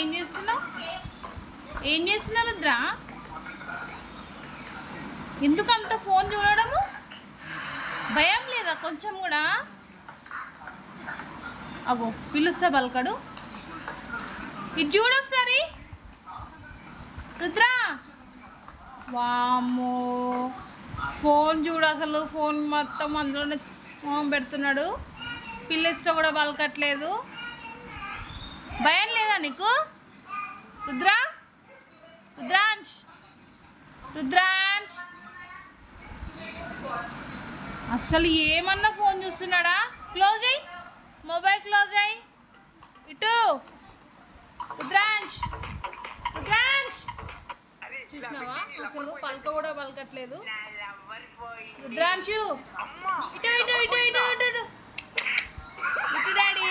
ఏం చేస్తున్నావు? ఏం చేస్తున్నావు రుద్ర? ఎందుకు అంత ఫోన్ చూడడము? భయం లేదా కొంచెం కూడా? అగో పిలుస్తా బల్కడు. ఇది చూడు ఒకసారి రుద్ర. వామ్మో ఫోన్ చూడు అసలు. ఫోన్ మొత్తం అందులోనే పెడుతున్నాడు. పిల్లిస్తే కూడా పలకట్లేదు. భయం లేదా నీకు రుద్ర? రుద్రాంశ్ రుద్రాంశ్ అస్సలు ఏమన్నా ఫోన్ చూస్తున్నాడా? క్లోజ్ అయ్యి, మొబైల్ క్లోజ్ అయ్యి. ఇటు రుద్రాంశ్ రుద్రాంశ్ చూసినావా? అసలు పలక కూడా పలకట్లేదు. రుద్రాంశు ఇటు ఇటు ఇటు ఇటు ఇటు ఇటు డాడీ.